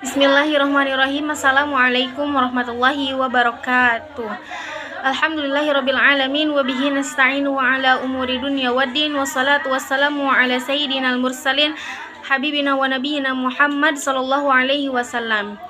Bismillahirrahmanirrahim. Assalamualaikum warahmatullahi wabarakatuh. Alhamdulillahirabbil alamin wa bihi nasta'inu ala umuri dunya waddin wassalatu wassalamu ala sayyidinal mursalin habibina wa nabiyina Muhammad sallallahu alaihi wasallam.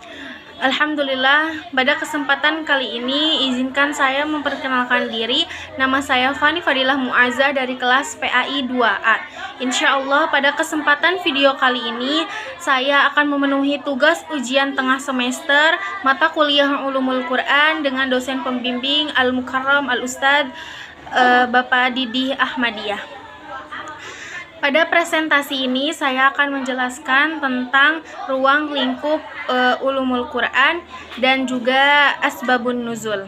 Alhamdulillah, pada kesempatan kali ini izinkan saya memperkenalkan diri. Nama saya Fani Fadilah Mu'azzah dari kelas PAI 2A. Insya Allah pada kesempatan video kali ini saya akan memenuhi tugas ujian tengah semester mata kuliah Ulumul Quran dengan dosen pembimbing Al-Mukarram Al-Ustadz Bapak Didi Ahmadiyah. Pada presentasi ini saya akan menjelaskan tentang ruang lingkup Ulumul Quran dan juga asbabun nuzul.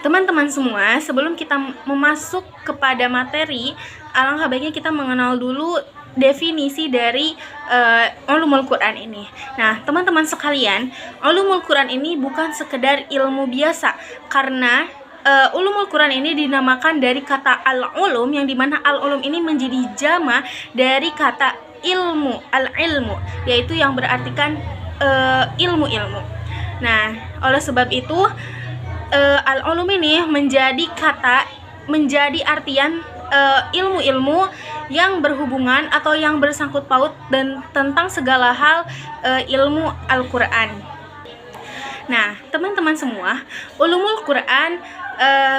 Teman-teman semua, sebelum kita memasuk kepada materi, alangkah baiknya kita mengenal dulu definisi dari Ulumul Quran ini. Nah, teman-teman sekalian, Ulumul Quran ini bukan sekedar ilmu biasa, karena Ulumul Quran ini dinamakan dari kata al-ulum, yang dimana al-ulum ini menjadi jama dari kata ilmu, al-ilmu, yaitu yang berartikan ilmu-ilmu. Nah, oleh sebab itu al-ulum ini menjadi artian ilmu-ilmu yang berhubungan atau yang bersangkut paut dan tentang segala hal ilmu Al-Quran. Nah, teman-teman semua, Ulumul Quran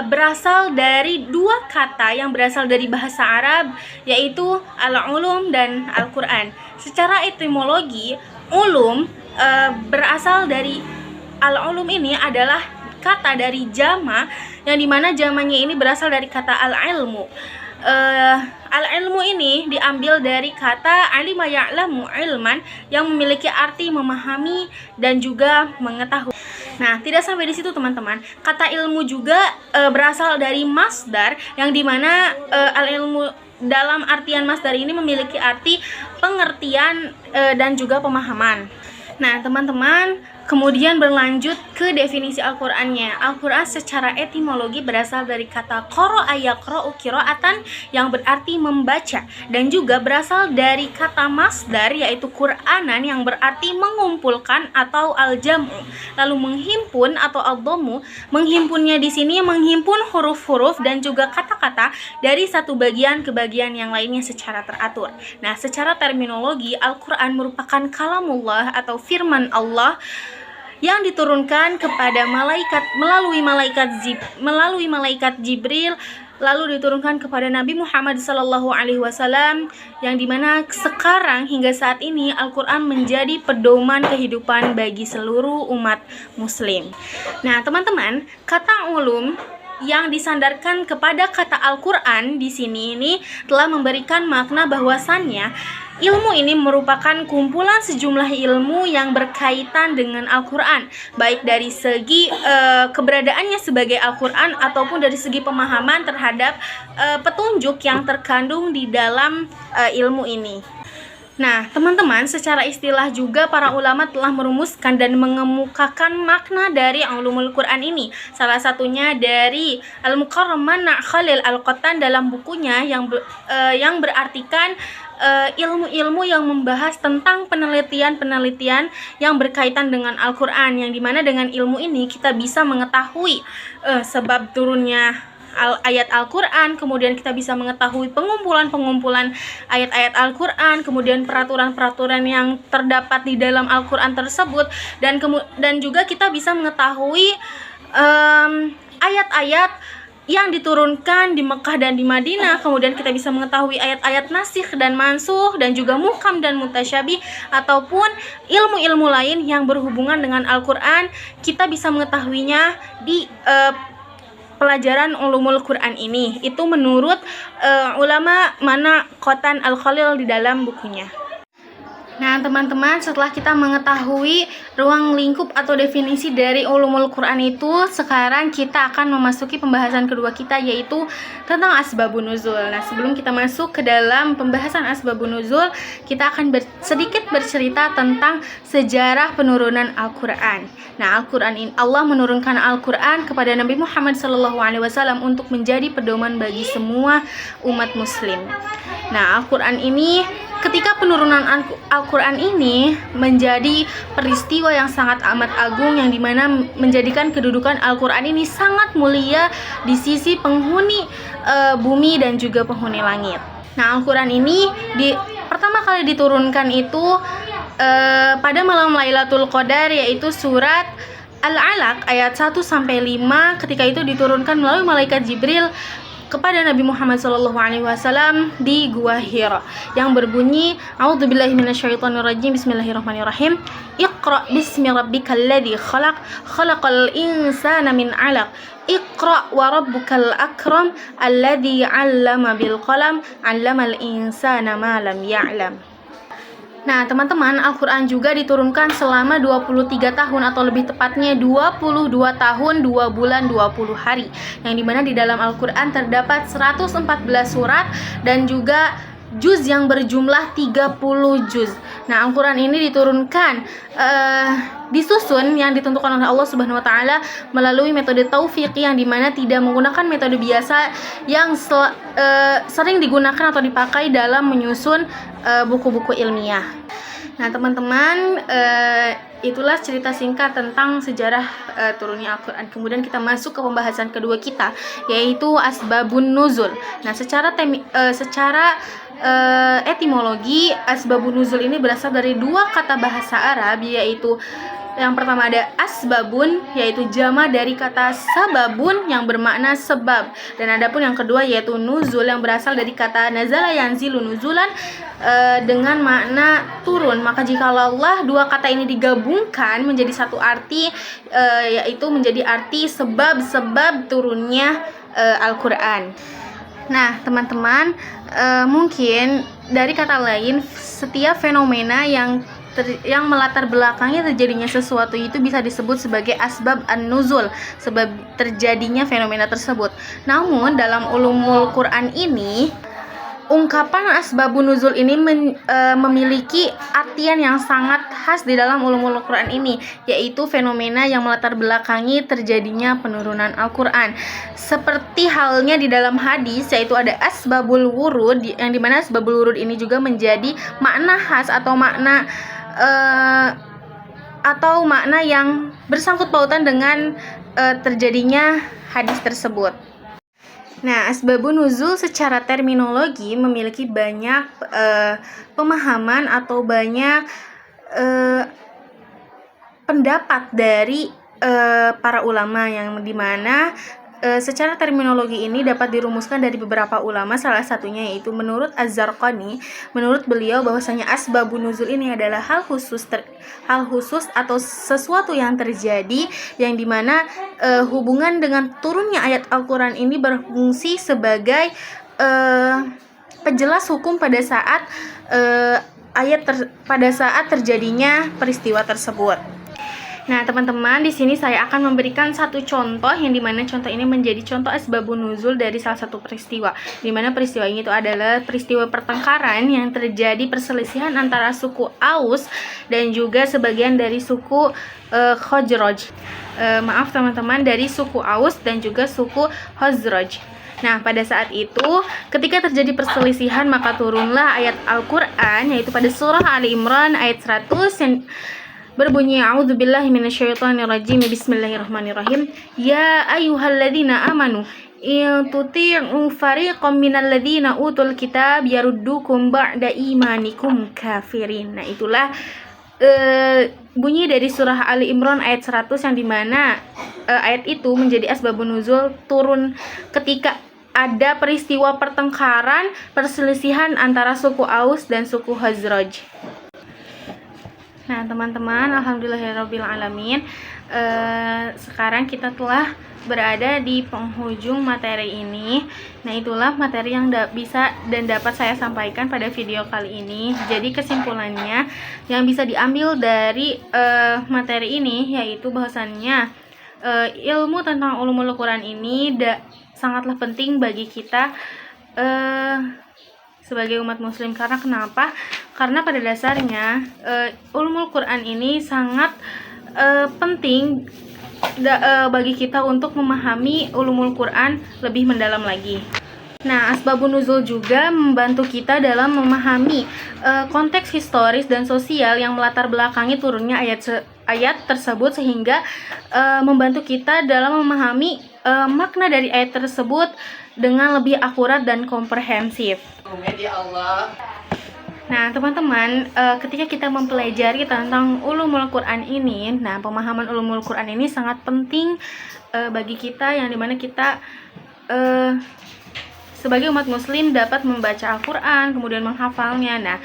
berasal dari dua kata yang berasal dari bahasa Arab, yaitu al-ulum dan Al-Quran. Secara etimologi, ulum berasal dari al-ulum ini adalah kata dari jama, yang dimana jamanya ini berasal dari kata al-ilmu. Al-ilmu ini diambil dari kata alima ya'lamu ilman, yang memiliki arti memahami dan juga mengetahui. Nah, tidak sampai di situ teman-teman. Kata ilmu juga berasal dari masdar, yang dimana al-ilmu dalam artian masdar ini memiliki arti pengertian dan juga pemahaman. Nah, teman-teman, kemudian berlanjut ke definisi Al-Qur'annya. Al-Qur'an secara etimologi berasal dari kata qara'a yaqra'u qira'atan, yang berarti membaca, dan juga berasal dari kata masdar, yaitu Qur'anan, yang berarti mengumpulkan atau al-jam'u. Lalu menghimpun atau al-dhammu, menghimpunnya di sini menghimpun huruf-huruf dan juga kata-kata dari satu bagian ke bagian yang lainnya secara teratur. Nah, secara terminologi, Al-Qur'an merupakan kalamullah atau firman Allah yang diturunkan kepada malaikat melalui malaikat Jibril, lalu diturunkan kepada Nabi Muhammad SAW, yang dimana sekarang hingga saat ini Al-Quran menjadi pedoman kehidupan bagi seluruh umat muslim. Nah, teman-teman, kata ulum yang disandarkan kepada kata Al-Quran di sini ini telah memberikan makna bahwasannya ilmu ini merupakan kumpulan sejumlah ilmu yang berkaitan dengan Al-Quran, baik dari segi keberadaannya sebagai Al-Quran ataupun dari segi pemahaman terhadap petunjuk yang terkandung di dalam ilmu ini. Nah, teman-teman, secara istilah juga para ulama telah merumuskan dan mengemukakan makna dari Ulumul Quran ini. Salah satunya dari Al-Mukarram Khalil Al-Qattan dalam bukunya yang berartikan ilmu-ilmu yang membahas tentang penelitian-penelitian yang berkaitan dengan Al-Quran, yang dimana dengan ilmu ini kita bisa mengetahui sebab turunnya ayat Al-Quran, kemudian kita bisa mengetahui pengumpulan ayat-ayat Al-Quran, kemudian peraturan-peraturan yang terdapat di dalam Al-Quran tersebut, dan juga kita bisa mengetahui ayat-ayat yang diturunkan di Mekah dan di Madinah. Kemudian kita bisa mengetahui ayat-ayat nasikh dan mansukh, dan juga muhkam dan mutasyabih, ataupun ilmu-ilmu lain yang berhubungan dengan Al-Quran. Kita bisa mengetahuinya di pelajaran Ulumul Quran ini. Itu menurut ulama Qatan Al-Khalil di dalam bukunya. Nah, teman-teman, setelah kita mengetahui ruang lingkup atau definisi dari Ulumul Quran itu, sekarang kita akan memasuki pembahasan kedua kita, yaitu tentang asbabun nuzul. Nah, sebelum kita masuk ke dalam pembahasan asbabun nuzul, kita akan sedikit bercerita tentang sejarah penurunan Al-Quran. Nah, Al-Quran ini, Allah menurunkan Al-Quran kepada Nabi Muhammad SAW untuk menjadi pedoman bagi semua umat muslim. Nah, Al-Quran ini ketika penurunan Al-Quran ini menjadi peristiwa yang sangat amat agung, yang dimana menjadikan kedudukan Al-Quran ini sangat mulia di sisi penghuni bumi dan juga penghuni langit. Nah, Al-Quran ini pertama kali diturunkan itu pada malam Lailatul Qadar, yaitu surat Al-Alaq ayat 1-5. Ketika itu diturunkan melalui malaikat Jibril kepada Nabi Muhammad SAW di Gua Hira, yang berbunyi, A'udzubillahi minasyaitonirrajim, Bismillahirrahmanirrahim. Iqra bismi rabbikal ladzi khalaq, khalaqal insana min 'alaq. Iqra wa rabbukal akram, alladzi 'allama bil qalam, 'allamal insana ma lam ya'lam. Nah, teman-teman, Al-Quran juga diturunkan selama 23 tahun atau lebih tepatnya 22 tahun, 2 bulan, 20 hari. Yang dimana di dalam Al-Quran terdapat 114 surat dan juga juz yang berjumlah 30 juz. Nah, Al-Quran ini diturunkan disusun yang ditentukan oleh Allah Subhanahu wa taala melalui metode taufiq, yang dimana tidak menggunakan metode biasa yang sering digunakan atau dipakai dalam menyusun buku-buku ilmiah. Nah, teman-teman, itulah cerita singkat tentang sejarah turunnya Al-Quran. Kemudian kita masuk ke pembahasan kedua kita, yaitu asbabun nuzul. Nah, secara etimologi, asbabun nuzul ini berasal dari dua kata bahasa Arab, yaitu yang pertama ada asbabun, yaitu jama dari kata sababun yang bermakna sebab, dan adapun yang kedua yaitu nuzul yang berasal dari kata nazala yanzilu nuzulan dengan makna turun. Maka jikalau dua kata ini digabungkan menjadi satu arti, yaitu menjadi arti sebab-sebab turunnya Al-Quran. Nah, teman-teman, mungkin dari kata lain, setiap fenomena yang melatar belakangnya terjadinya sesuatu itu bisa disebut sebagai asbab an-nuzul, sebab terjadinya fenomena tersebut. Namun dalam ulumul Quran ini, ungkapan asbabun nuzul ini memiliki artian yang sangat khas di dalam ulumul Quran ini, yaitu fenomena yang melatar belakangi terjadinya penurunan Al-Quran. Seperti halnya di dalam hadis, yaitu ada asbabul wurud, yang dimana asbabul wurud ini juga menjadi makna khas atau makna yang bersangkut pautan dengan terjadinya hadis tersebut. Nah, asbabun nuzul secara terminologi memiliki banyak pemahaman atau banyak pendapat dari para ulama, yang dimana secara terminologi ini dapat dirumuskan dari beberapa ulama. Salah satunya yaitu menurut Az-Zarqani. Menurut beliau bahwasanya asbabun nuzul ini adalah hal khusus atau sesuatu yang terjadi, yang dimana hubungan dengan turunnya ayat Al-Quran ini berfungsi sebagai penjelas hukum pada saat pada saat terjadinya peristiwa tersebut. Nah, teman-teman, di sini saya akan memberikan satu contoh, yang dimana contoh ini menjadi contoh asbabun nuzul dari salah satu peristiwa, dimana peristiwa ini itu adalah peristiwa pertengkaran yang terjadi perselisihan antara suku Aus dan juga sebagian dari suku Khazraj. Maaf teman-teman, dari suku Aus dan juga suku Khazraj. Nah, pada saat itu, ketika terjadi perselisihan, maka turunlah ayat Al-Quran, yaitu pada surah Ali Imran ayat 100 yang berbunyi, A'udzubillahi minasyaitonirrajim, Bismillahirrahmanirrahim. Ya ayyuhalladzina amanu in tuti'u fariqam minalladzina utul kitab yaruddukum ba'da imanikum kafirin. Nah, itulah bunyi dari surah Ali Imran ayat 100, yang dimana ayat itu menjadi asbabun nuzul turun ketika ada peristiwa pertengkaran, perselisihan antara suku Aus dan suku Khazraj. Nah, teman-teman, alhamdulillahirabbil alamin, sekarang kita telah berada di penghujung materi ini. Nah, itulah materi yang bisa dan dapat saya sampaikan pada video kali ini. Jadi kesimpulannya yang bisa diambil dari materi ini yaitu bahwasannya ilmu tentang ulumul Quran ini sangatlah penting bagi kita sebagai umat muslim. Karena kenapa? Karena pada dasarnya ulumul Quran ini sangat penting bagi kita untuk memahami ulumul Quran lebih mendalam lagi. Nah, asbabun nuzul juga membantu kita dalam memahami konteks historis dan sosial yang melatar belakangi turunnya ayat tersebut, sehingga membantu kita dalam memahami makna dari ayat tersebut dengan lebih akurat dan komprehensif. Nah, teman-teman, ketika kita mempelajari tentang ulumul Quran ini, nah, pemahaman ulumul Quran ini sangat penting bagi kita, yang dimana kita sebagai umat muslim dapat membaca Al-Quran, kemudian menghafalnya. Nah,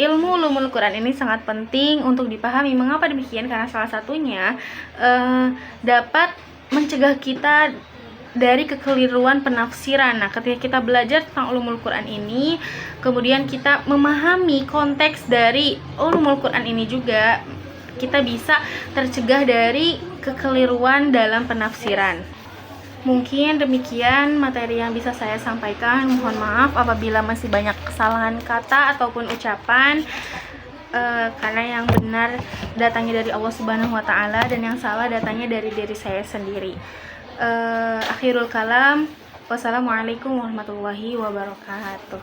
ilmu ulumul Quran ini sangat penting untuk dipahami. Mengapa demikian? Karena salah satunya dapat mencegah kita dari kekeliruan penafsiran. Nah, ketika kita belajar tentang ulumul Quran ini, kemudian kita memahami konteks dari ulumul Quran ini juga, kita bisa tercegah dari kekeliruan dalam penafsiran. Mungkin demikian materi yang bisa saya sampaikan. Mohon maaf apabila masih banyak kesalahan kata ataupun ucapan, karena yang benar datangnya dari Allah Subhanahu wa Ta'ala dan yang salah datangnya dari diri saya sendiri. Akhirul kalam, wassalamualaikum warahmatullahi wabarakatuh.